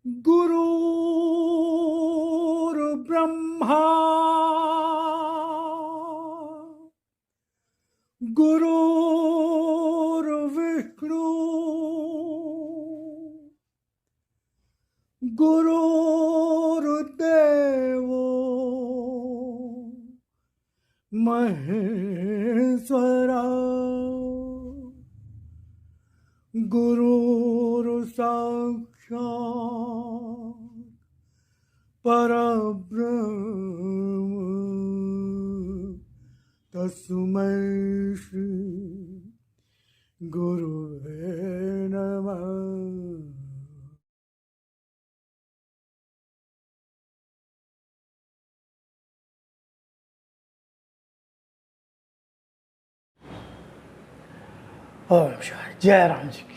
गुरुर्ब्रह्मा गुरुर्विष्णु गुरुर्देवो महेश्वरा गुरुर्साक्षात् परब्रह्म तस्मै श्री गुरुवे नमः। ओम शांति। जय राम जी की।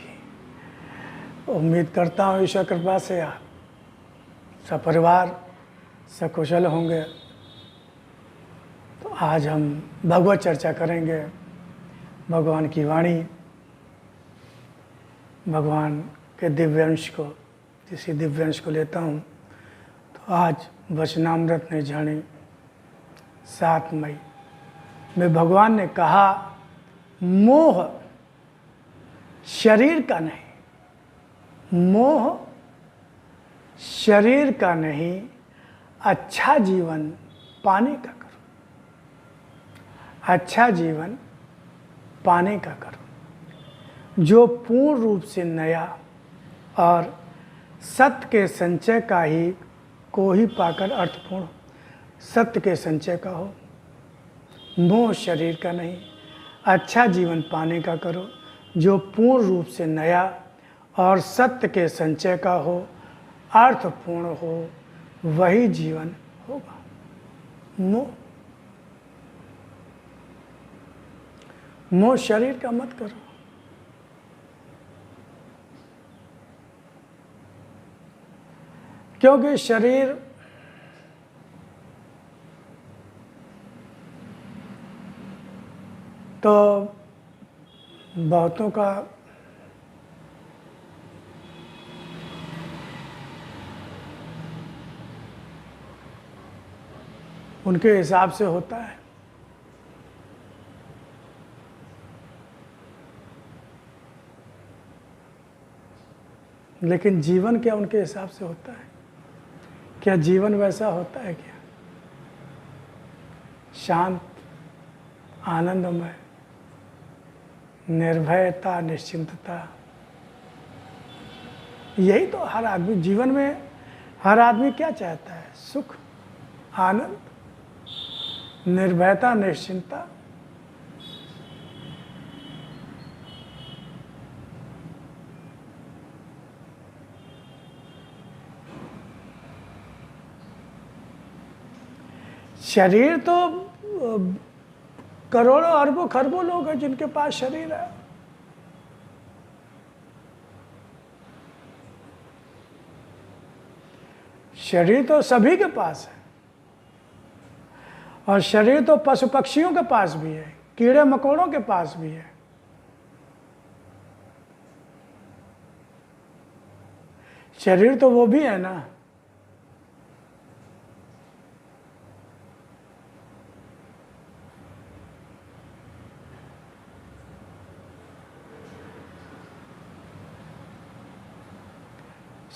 उम्मीद करता हूँ ईश्वर कृपा से आप सपरिवार सकुशल होंगे। तो आज हम भगवत चर्चा करेंगे, भगवान की वाणी, भगवान के दिव्यांश को। किसी दिव्यांश को लेता हूँ तो आज वचनामृत ने जानी 7 मई में भगवान ने कहा, मोह शरीर का नहीं, मोह शरीर का नहीं, अच्छा जीवन पाने का करो, अच्छा जीवन पाने का करो, जो पूर्ण रूप से नया और सत्य के संचय का ही को ही पाकर अर्थपूर्ण सत्य के संचय का हो। मोह शरीर का नहीं, अच्छा जीवन पाने का करो, जो पूर्ण रूप से नया और सत्य के संचय का हो, अर्थपूर्ण हो, वही जीवन होगा। मोह शरीर का मत करो। क्योंकि शरीर तो बहुतों का उनके हिसाब से होता है, लेकिन जीवन क्या उनके हिसाब से होता है? क्या जीवन वैसा होता है क्या? शांत, आनंदमय, निर्भयता, निश्चिंतता, यही तो हर आदमी जीवन में, हर आदमी क्या चाहता है? सुख, आनंद, निर्भयता, निश्चिंतता। शरीर तो करोड़ों अरबों खरबों लोग हैं जिनके पास शरीर है। शरीर तो सभी के पास है, और शरीर तो पशु पक्षियों के पास भी है, कीड़े मकोड़ों के पास भी है। शरीर तो वो भी है ना।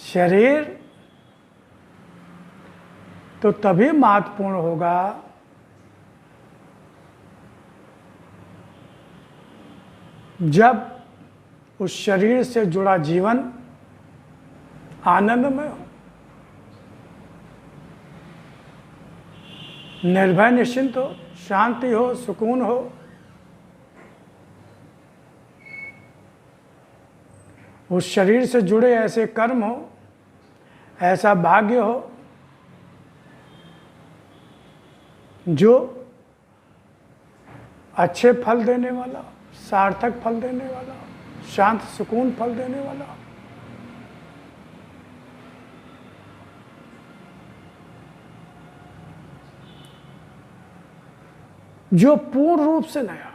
शरीर तो तभी महत्वपूर्ण होगा जब उस शरीर से जुड़ा जीवन आनंदमय हो, निर्भय निश्चिंत हो, शांति हो, सुकून हो। उस शरीर से जुड़े ऐसे कर्म हो, ऐसा भाग्य हो जो अच्छे फल देने वाला हो, सार्थक फल देने वाला हो, शांत सुकून फल देने वाला हो। जो पूर्ण रूप से नया।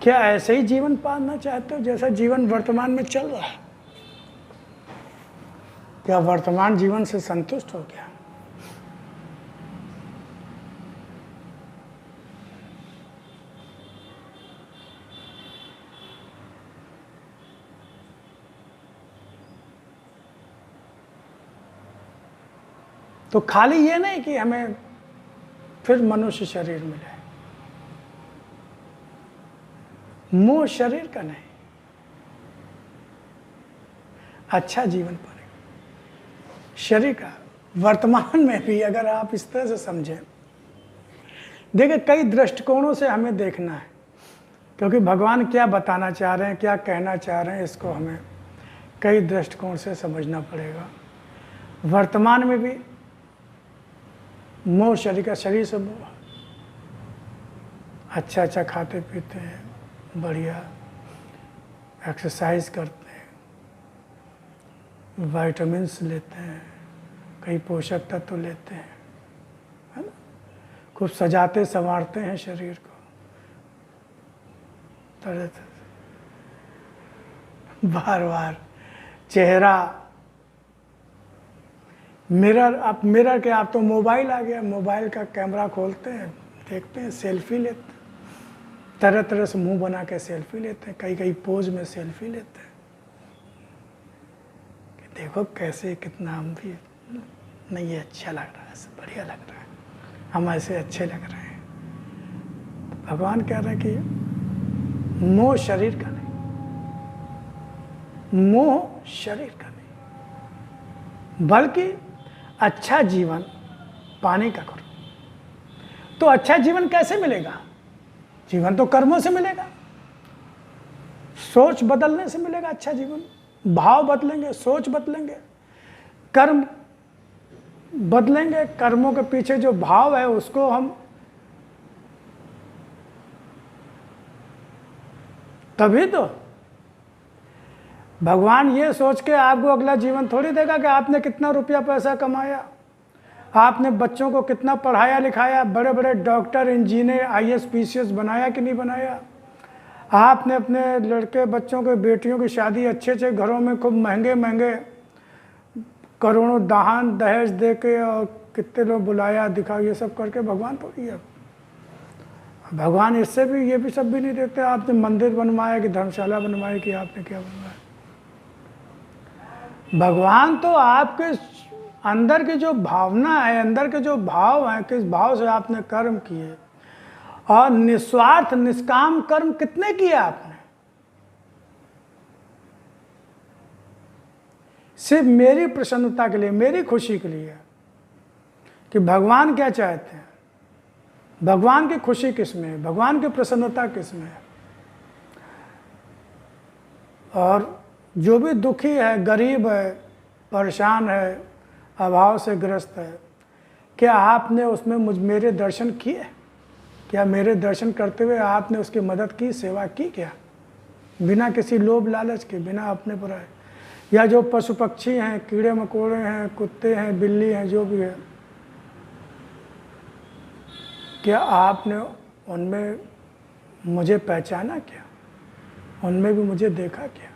क्या ऐसे ही जीवन पाना चाहते हो जैसा जीवन वर्तमान में चल रहा है? क्या वर्तमान जीवन से संतुष्ट हो क्या? तो खाली ये नहीं कि हमें फिर मनुष्य शरीर मिले, मोह शरीर का नहीं, अच्छा जीवन पाने शरीर का। वर्तमान में भी अगर आप इस तरह से समझें, देखिए कई दृष्टिकोणों से हमें देखना है, क्योंकि भगवान क्या बताना चाह रहे हैं, क्या कहना चाह रहे हैं, इसको हमें कई दृष्टिकोण से समझना पड़ेगा। वर्तमान में भी मोह शरीर का, शरीर से मोह, अच्छा खाते पीते हैं, बढ़िया एक्सरसाइज करते हैं, विटामिन्स लेते हैं, कई पोषक तत्व लेते हैं, है ना, खूब सजाते संवारते हैं शरीर को तरह तरह, बार बार चेहरा मिरर, आप मिरर के, आप तो मोबाइल आ गया, मोबाइल का कैमरा खोलते हैं, देखते हैं, सेल्फी लेते हैं, तरह तरह से मुंह बना के सेल्फी लेते हैं, कई कई पोज में सेल्फी लेते हैं कि देखो कैसे, कितना हम भी नहीं, ये अच्छा लग रहा है, बढ़िया लग रहा है, हम ऐसे अच्छे लग रहे हैं। तो भगवान कह रहे हैं कि मोह शरीर का नहीं, मोह शरीर का नहीं, बल्कि अच्छा जीवन पाने का करो। तो अच्छा जीवन कैसे मिलेगा? जीवन तो कर्मों से मिलेगा, सोच बदलने से मिलेगा अच्छा जीवन। भाव बदलेंगे, सोच बदलेंगे, कर्म बदलेंगे, कर्मों के पीछे जो भाव है उसको हम तभी तो भगवान ये सोच के आपको अगला जीवन थोड़ी देगा कि आपने कितना रुपया पैसा कमाया, आपने बच्चों को कितना पढ़ाया लिखाया, बड़े बड़े डॉक्टर, इंजीनियर, आईएएस पीसीएस बनाया कि नहीं बनाया, आपने अपने लड़के बच्चों के, बेटियों की शादी अच्छे अच्छे घरों में खूब महंगे महंगे करोड़ों दान दहेज दे के और कितने लोग बुलाया दिखाओ, ये सब करके भगवान थोड़ी है। भगवान इससे भी, ये भी सब भी नहीं देखते आपने मंदिर बनवाया कि धर्मशाला बनवाया कि आपने क्या बनवाया। भगवान तो आपके अंदर की जो भावना है, अंदर के जो भाव हैं, किस भाव से आपने कर्म किए, और निस्वार्थ निष्काम कर्म कितने किए आपने, सिर्फ मेरी प्रसन्नता के लिए, मेरी खुशी के लिए। कि भगवान क्या चाहते हैं, भगवान की खुशी किस में है, भगवान की प्रसन्नता किस में है। और जो भी दुखी है, गरीब है, परेशान है, अभाव से ग्रस्त है, क्या आपने उसमें मेरे दर्शन किए? क्या मेरे दर्शन करते हुए आपने उसकी मदद की, सेवा की क्या? बिना किसी लोभ लालच के, बिना अपने पर आए। या जो पशु पक्षी हैं, कीड़े मकोड़े हैं, कुत्ते हैं, बिल्ली हैं, जो भी है, क्या आपने उनमें मुझे पहचाना क्या? उनमें भी मुझे देखा क्या?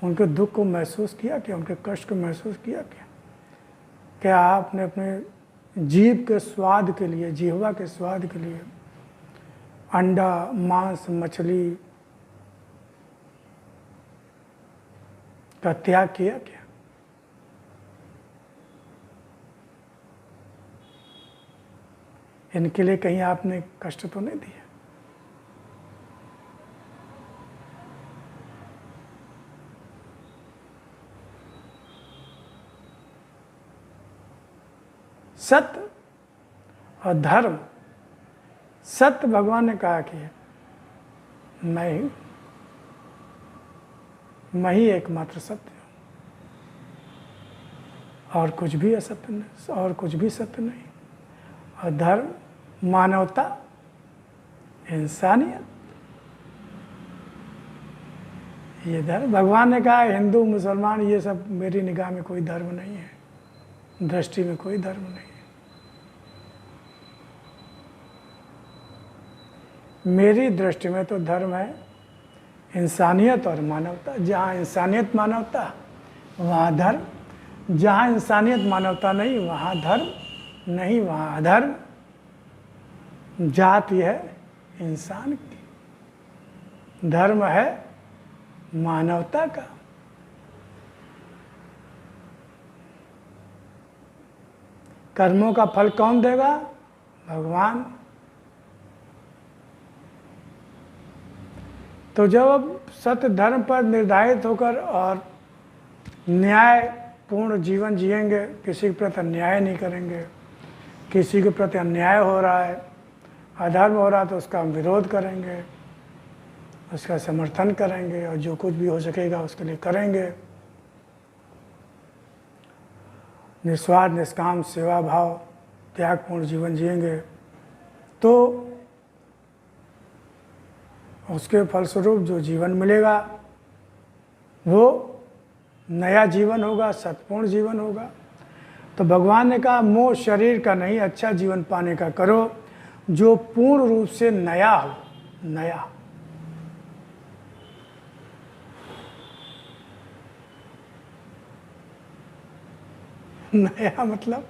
उनके दुख को महसूस किया क्या? उनके कष्ट को महसूस किया क्या? क्या आपने अपने जीभ के स्वाद के लिए, जिह्वा के स्वाद के लिए अंडा, मांस, मछली का त्याग किया क्या? इनके लिए कहीं आपने कष्ट तो नहीं दिया? सत्य और धर्म, सत्य भगवान ने कहा कि मैं ही एकमात्र सत्य हूँ, और कुछ भी असत्य नहीं, और कुछ भी सत्य नहीं। और धर्म, मानवता, इंसानियत, ये धर्म। भगवान ने कहा हिंदू मुसलमान ये सब मेरी निगाह में कोई धर्म नहीं है, दृष्टि में कोई धर्म नहीं है। मेरी दृष्टि में तो धर्म है इंसानियत और मानवता। जहाँ इंसानियत मानवता वहाँ धर्म, जहाँ इंसानियत मानवता नहीं वहाँ धर्म नहीं, वहाँ अधर्म। जाति है इंसान की, धर्म है मानवता का। कर्मों का फल कौन देगा? भगवान। तो जब अब सत्य धर्म पर निर्धारित होकर और न्याय पूर्ण जीवन जिएंगे, किसी के प्रति अन्याय नहीं करेंगे, किसी के प्रति अन्याय हो रहा है, अधर्म हो रहा है तो उसका हम विरोध करेंगे, उसका समर्थन करेंगे और जो कुछ भी हो सकेगा उसके लिए करेंगे। निस्वार्थ निष्काम सेवा भाव त्यागपूर्ण जीवन जिएंगे तो उसके फलस्वरूप जो जीवन मिलेगा वो नया जीवन होगा, सत्पूर्ण जीवन होगा। तो भगवान ने कहा मोह शरीर का नहीं, अच्छा जीवन पाने का करो जो पूर्ण रूप से नया हो। नया नया मतलब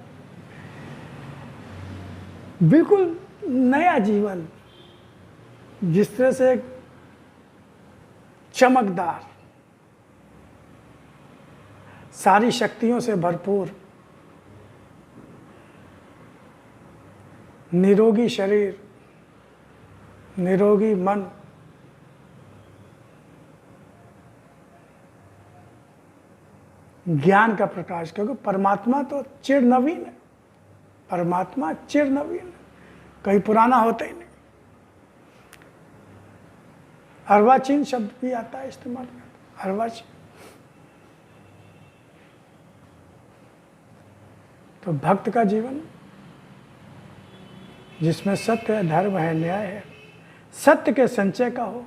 बिल्कुल नया जीवन, जिस तरह से चमकदार, सारी शक्तियों से भरपूर, निरोगी शरीर, निरोगी मन, ज्ञान का प्रकाश। क्योंकि परमात्मा तो चिर नवीन है, परमात्मा चिर नवीन है, कहीं पुराना होता ही नहीं। अर्वाचीन शब्द भी आता है इस्तेमाल में, अर्वाचीन। तो भक्त का जीवन जिसमें सत्य है, धर्म है, न्याय है, सत्य के संचय का हो,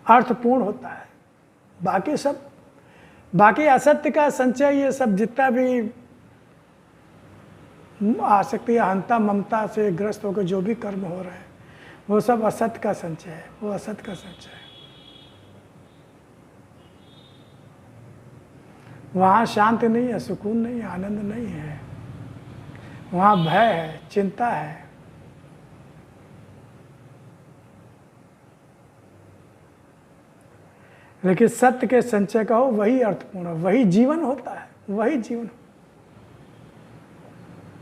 अर्थपूर्ण होता है। बाकी असत्य का संचय, ये सब जितना भी आसक्ति या अहंता ममता से ग्रस्त होकर जो भी कर्म हो रहे हैं वो सब असत्य का संचय है, वो असत्य का संचय है। वहाँ शांति नहीं है, सुकून नहीं है, आनंद नहीं है, वहाँ भय है, चिंता है। लेकिन सत्य के संचय का हो वही अर्थपूर्ण, वही जीवन होता है, वही जीवन।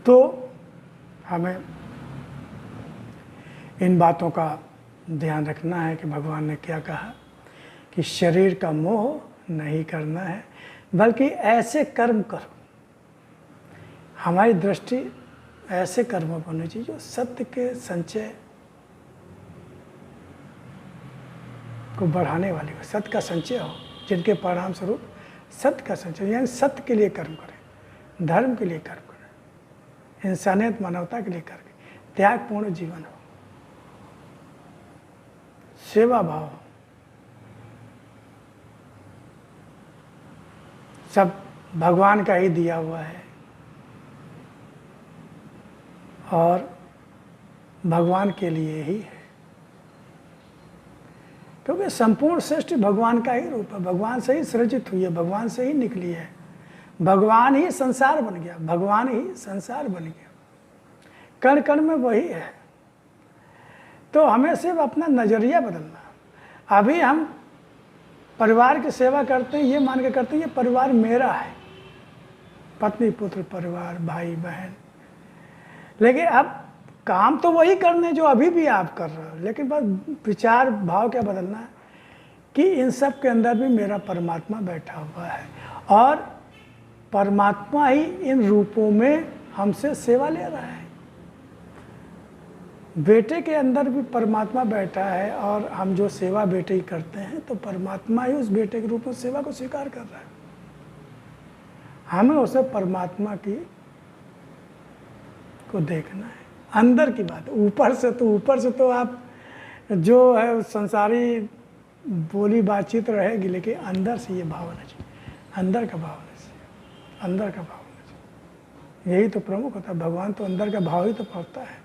तो हमें इन बातों का ध्यान रखना है कि भगवान ने क्या कहा कि शरीर का मोह नहीं करना है, बल्कि ऐसे कर्म करो। हमारी दृष्टि ऐसे कर्मों पर होनी चाहिए जो सत्य के संचय को बढ़ाने वाली हो, सत्य का संचय हो, जिनके परिणाम स्वरूप सत्य का संचय, यानी सत्य के लिए कर्म करें, धर्म के लिए कर्म करें, इंसानियत मानवता के लिए कर्म, त्यागपूर्ण जीवन हो, सेवा भाव, सब भगवान का ही दिया हुआ है और भगवान के लिए ही है। क्योंकि संपूर्ण सृष्टि भगवान का ही रूप है, भगवान से ही सृजित हुई है, भगवान से ही निकली है, भगवान ही संसार बन गया, भगवान ही संसार बन गया, कण कण में वही है। तो हमें सिर्फ अपना नज़रिया बदलना। अभी हम परिवार की सेवा करते हैं, ये मान के करते हैं ये परिवार मेरा है, पत्नी पुत्र परिवार भाई बहन, लेकिन अब काम तो वही करने जो अभी भी आप कर रहे हो, लेकिन बस विचार भाव क्या बदलना है कि इन सब के अंदर भी मेरा परमात्मा बैठा हुआ है और परमात्मा ही इन रूपों में हमसे सेवा ले रहा है। बेटे के अंदर भी परमात्मा बैठा है और हम जो सेवा बेटे की करते हैं तो परमात्मा ही उस बेटे के रूप में सेवा को स्वीकार कर रहा है। हमें उसे परमात्मा की को देखना है, अंदर की बात। ऊपर से तो आप जो है संसारी बोली बातचीत रहेगी, लेकिन अंदर से ये भाव होना चाहिए, अंदर का भाव होना चाहिए, अंदर का भाव होना चाहिए। यही तो प्रमुख होता है। भगवान तो अंदर का भाव ही तो पड़ता है।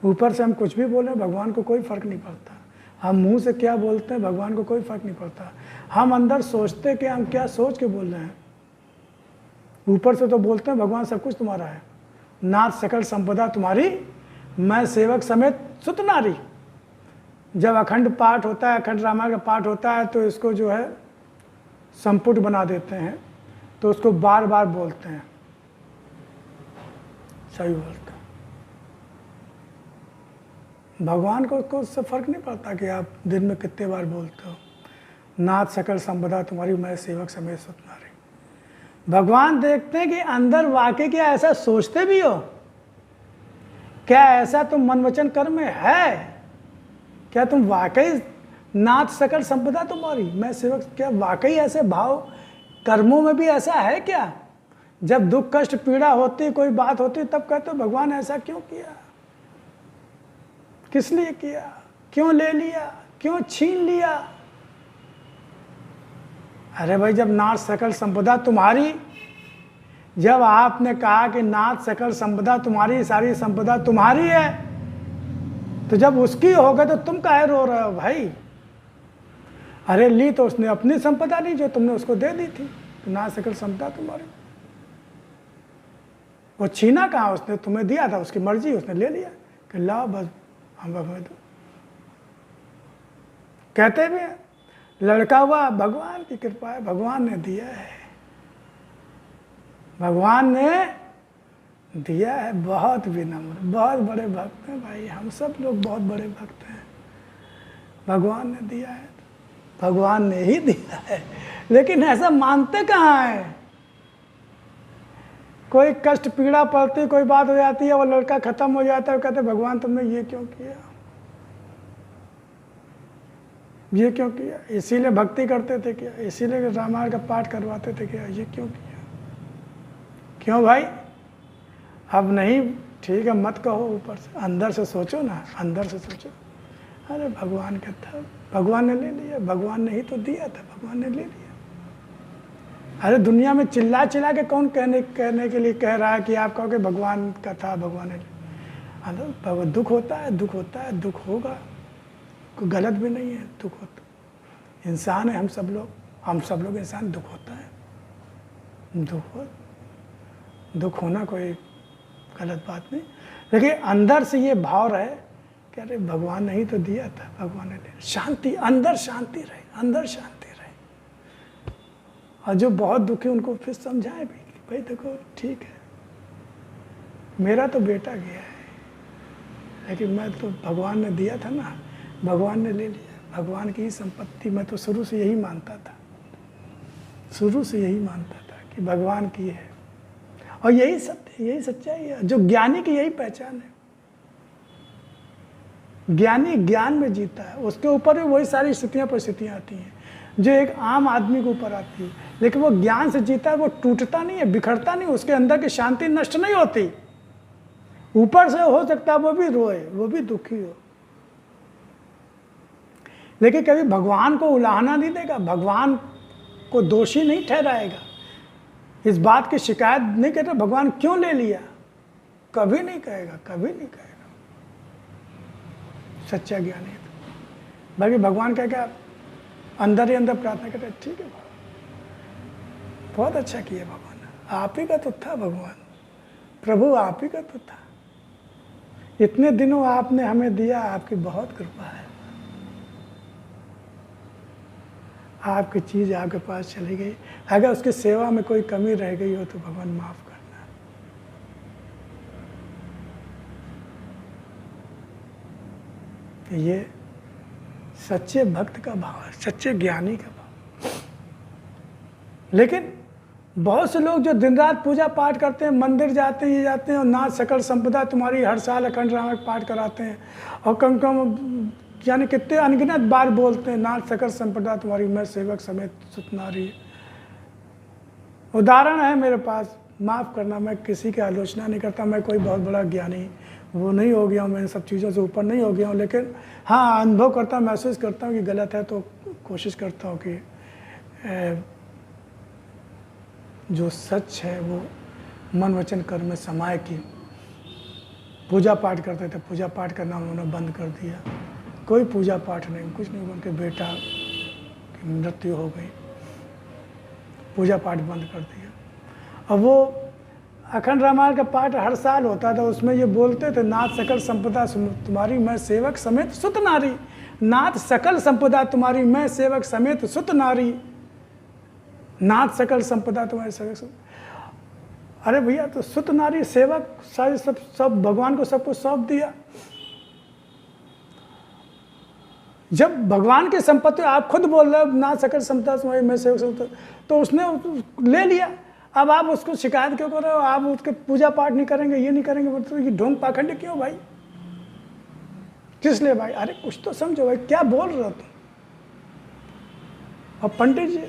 ऊपर से हम कुछ भी बोलें भगवान को कोई फर्क नहीं पड़ता, हम मुंह से क्या बोलते हैं भगवान को कोई फर्क नहीं पड़ता। हम अंदर सोचते कि हम क्या सोच के बोल रहे हैं ऊपर से तो बोलते हैं भगवान सब कुछ तुम्हारा है, नाथ सकल संपदा तुम्हारी, मैं सेवक समेत सुत नारी। जब अखंड पाठ होता है, अखंड रामायण का पाठ होता है, तो इसको जो है संपुट बना देते हैं, तो उसको बार बार बोलते हैं, सही बोलते हैं। भगवान को उससे फर्क नहीं पड़ता कि आप दिन में कितने बार बोलते हो, नाथ सकल संपदा तुम्हारी, मैं सेवक समेत सुत नारी। भगवान देखते हैं कि अंदर वाकई क्या ऐसा सोचते भी हो, क्या ऐसा तुम मन वचन कर्म में है, क्या तुम वाकई नाथ सकल संपदा तुम्हारी, मैं सेवक, क्या वाकई ऐसे भाव कर्मों में भी ऐसा है क्या? जब दुख कष्ट पीड़ा होती, कोई बात होती, तब कहते हो भगवान ऐसा क्यों किया, किस लिए किया, क्यों ले लिया, क्यों छीन लिया? अरे भाई, जब नाथ सकल संपदा तुम्हारी, जब आपने कहा कि नाथ सकल संपदा तुम्हारी, सारी संपदा तुम्हारी है, तो जब उसकी हो गए तो तुम काहे रो रहे हो भाई? अरे ली तो उसने अपनी संपदा ली जो तुमने उसको दे दी थी, तो नाथ सकल संपदा तुम्हारी। वो छीना कहाँ, उसने तुम्हें दिया था, उसकी मर्जी, उसने ले लिया कि लाओ बस हम हमें दो। कहते भी हैं लड़का हुआ भगवान की कृपा है, भगवान ने दिया है, भगवान ने दिया है। बहुत विनम्र, बहुत बड़े भक्त हैं भाई, हम सब लोग बहुत बड़े भक्त हैं। भगवान ने दिया है, भगवान ने ही दिया है, लेकिन ऐसा मानते कहाँ हैं? कोई कष्ट पीड़ा पड़ती, कोई बात हो जाती है, वो लड़का खत्म हो जाता है, कहते भगवान तुमने ये क्यों किया, ये क्यों किया? इसीलिए भक्ति करते थे क्या? इसीलिए रामायण का पाठ करवाते थे क्या? ये क्यों किया? क्यों भाई? अब नहीं, ठीक है, मत कहो ऊपर से, अंदर से सोचो ना, अंदर से सोचो। अरे भगवान का था, भगवान ने ले लिया, भगवान ने ही तो दिया था, भगवान ने ले लिया। अरे दुनिया में चिल्ला चिल्ला के कौन कहने के लिए कह रहा है कि आप कहो कि भगवान का था, भगवान ने लिया? अरे दुख होता है, दुख होता है, दुख होगा, कोई गलत भी नहीं है, दुख होता, इंसान है हम सब लोग इंसान, दुख होता है, दुख होना कोई गलत बात नहीं। लेकिन अंदर से ये भाव रहे कि अरे भगवान ने ही तो दिया था, भगवान ने लिया। शांति, अंदर शांति रहे, अंदर शांति रहे। और जो बहुत दुखी उनको फिर समझाए भी कि भाई देखो ठीक है, मेरा तो बेटा गया है, लेकिन मैं तो, भगवान ने दिया था ना, भगवान ने ले लिया, भगवान की ही संपत्ति। मैं तो शुरू से यही मानता था, शुरू से यही मानता था कि भगवान की है, और यही सत्य, यही सच्चाई है। जो ज्ञानी की यही पहचान है, ज्ञानी ज्ञान में जीता है, उसके ऊपर भी वही सारी स्थितियां परिस्थितियां आती हैं जो एक आम आदमी के ऊपर आती है, लेकिन वो ज्ञान से जीता है, वो टूटता नहीं है, बिखरता नहीं, उसके अंदर की शांति नष्ट नहीं होती। ऊपर से हो सकता है वो भी रोए, वो भी दुखी हो, लेकिन कभी भगवान को उलाहना नहीं देगा, भगवान को दोषी नहीं ठहराएगा, इस बात की शिकायत नहीं करता भगवान क्यों ले लिया, कभी नहीं कहेगा, कभी नहीं कहेगा। सच्चा ज्ञानी है। बाकी भगवान कह के अंदर ही अंदर प्रार्थना करते, ठीक है बहुत अच्छा किया भगवान, आप ही का तो था भगवान, प्रभु आप ही का तो था, इतने दिनों आपने हमें दिया, आपकी बहुत कृपा है, आपकी चीज़ आपके पास चली गई, अगर उसकी सेवा में कोई कमी रह गई हो तो भगवान माफ़ करना। ये सच्चे भक्त का भाव है, सच्चे ज्ञानी का भाव। लेकिन बहुत से लोग जो दिन रात पूजा पाठ करते हैं, मंदिर जाते हैं, ये जाते हैं, और नाथ सकल संपदा तुम्हारी हर साल अखंड रामायण पाठ कराते हैं, और कम कम यानी कितने अनगिनत बार बोलते हैं, नाथ सकल संपदा तुम्हारी, मैं सेवक समेत सुत नारी। उदाहरण है मेरे पास, माफ़ करना, मैं किसी की आलोचना नहीं करता, मैं कोई बहुत बड़ा ज्ञानी वो नहीं हो गया हूँ, मैं इन सब चीज़ों से ऊपर नहीं हो गया हूँ, लेकिन हाँ अनुभव करता हूँ, महसूस करता हूँ कि गलत है, तो कोशिश करता हूँ कि जो सच है वो मन वचन कर्म में समाये। की पूजा पाठ करते थे, पूजा पाठ करना उन्होंने बंद कर दिया, कोई पूजा पाठ नहीं, कुछ नहीं, उनके बेटा की मृत्यु हो गई, पूजा पाठ बंद कर दिया। और वो अखंड रामायण का पाठ हर साल होता था, उसमें ये बोलते थे, नाथ सकल संपदा तुम्हारी मैं सेवक समेत सुत नारी। नाथ सकल संपदा तुम्हारी मैं सेवक समेत सुत नारी। नाथ सकल संपदा तुम्हारी सेवक। अरे भैया, तो सुत नारी सेवक सारे सब भगवान को सब कुछ सौंप दिया। जब भगवान की संपत्ति आप खुद बोल रहे हो नाथ सकल संपदा तुम्हारी मैं सेवक समेत, तो उसने ले लिया। अब आप उसको शिकायत क्यों कर रहे हो? आप उसके पूजा पाठ नहीं करेंगे, ये नहीं करेंगे, तो ये ढोंग पाखंड क्यों भाई? किस लिए भाई? अरे कुछ तो समझो भाई, क्या बोल रहे हो तुम? और पंडित जी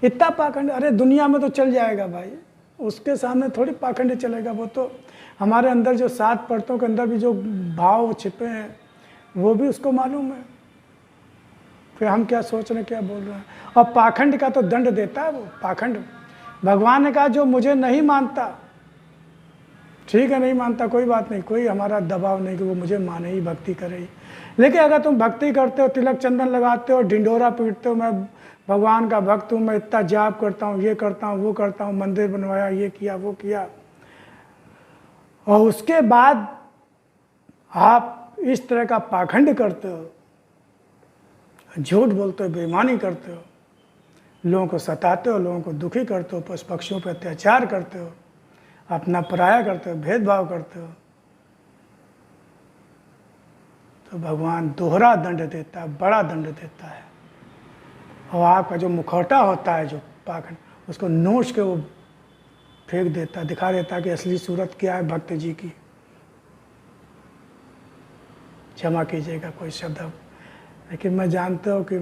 इतना पाखंड, अरे दुनिया में तो चल जाएगा भाई, उसके सामने थोड़ी पाखंड चलेगा। वो तो हमारे अंदर जो 7 परतों के अंदर भी जो भाव छिपे हैं वो भी उसको मालूम है। फिर हम क्या सोच रहे हैं, क्या बोल रहे हैं? और पाखंड का तो दंड देता है वो पाखंड। भगवान ने कहा जो मुझे नहीं मानता, ठीक है नहीं मानता, कोई बात नहीं, कोई हमारा दबाव नहीं कि वो मुझे माने ही, भक्ति करे ही। लेकिन अगर तुम भक्ति करते हो, तिलक चंदन लगाते हो, ढिंडोरा पीटते हो, मैं भगवान का भक्त हूँ, मैं इतना जाप करता हूँ, ये करता हूँ, वो करता हूँ, मंदिर बनवाया, ये किया, वो किया, और उसके बाद आप इस तरह का पाखंड करते हो, झूठ बोलते हो, बेईमानी करते हो, लोगों को सताते हो, लोगों को दुखी करते हो, पशु पक्षियों पर अत्याचार करते हो, अपना पराया करते हो, भेदभाव करते हो, तो भगवान दोहरा दंड देता है, बड़ा दंड देता है। और आपका जो मुखौटा होता है, जो पाखंड, उसको नोच के वो फेंक देता है, दिखा देता है कि असली सूरत क्या है भक्त जी की। क्षमा कीजिएगा कोई शब्द, लेकिन मैं जानता हूँ कि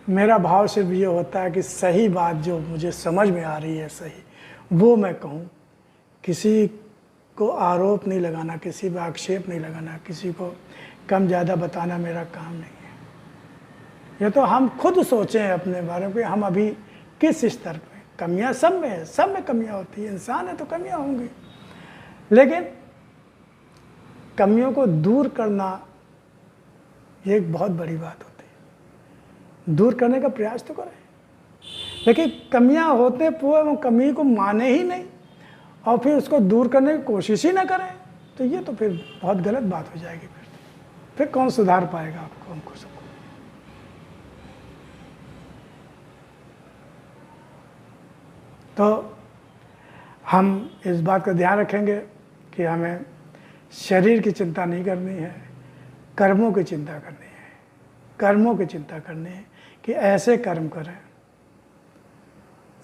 मेरा भाव सिर्फ ये होता है कि सही बात जो मुझे समझ में आ रही है सही, वो मैं कहूँ। किसी को आरोप नहीं लगाना, किसी पर आक्षेप नहीं लगाना, किसी को कम ज़्यादा बताना मेरा काम नहीं है। ये तो हम खुद सोचें अपने बारे में कि हम अभी किस स्तर पे। कमियां सब में है, सब में कमियां होती है, इंसान है तो कमियां होंगी, लेकिन कमियों को दूर करना ये एक बहुत बड़ी बात होती है। दूर करने का प्रयास तो करें, लेकिन कमियां होते पूरे वो कमी को माने ही नहीं और फिर उसको दूर करने की कोशिश ही ना करें, तो ये तो फिर बहुत गलत बात हो जाएगी। फिर कौन सुधार पाएगा आपको, हमको, सबको? तो हम इस बात का ध्यान रखेंगे कि हमें शरीर की चिंता नहीं करनी है, कर्मों की चिंता करनी है। कर्मों की चिंता करनी है कि ऐसे कर्म करें,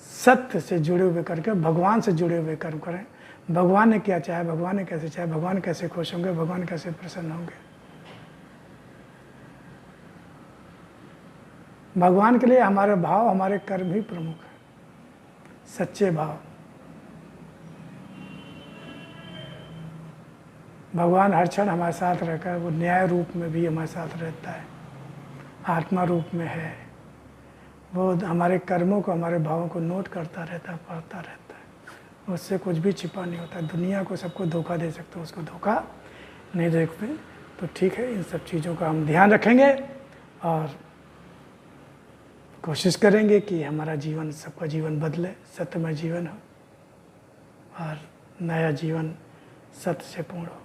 सत्य से जुड़े हुए करके, भगवान से जुड़े हुए कर्म करें। भगवान ने क्या चाहा, भगवान ने कैसे चाहा, भगवान कैसे खुश होंगे, भगवान कैसे प्रसन्न होंगे। भगवान के लिए हमारे भाव, हमारे कर्म ही प्रमुख है, सच्चे भाव। भगवान हर क्षण हमारे साथ रहकर, वो न्याय रूप में भी हमारे साथ रहता है, आत्मा रूप में है। वो हमारे कर्मों को, हमारे भावों को नोट करता रहता है, पढ़ता रहता है। उससे कुछ भी छिपा नहीं होता। दुनिया को सबको धोखा दे सकते हो, उसको धोखा नहीं देखते। तो ठीक है, इन सब चीज़ों का हम ध्यान रखेंगे और कोशिश करेंगे कि हमारा जीवन, सबका जीवन बदले, सत्यमय जीवन हो और नया जीवन सत्य से पूर्ण हो।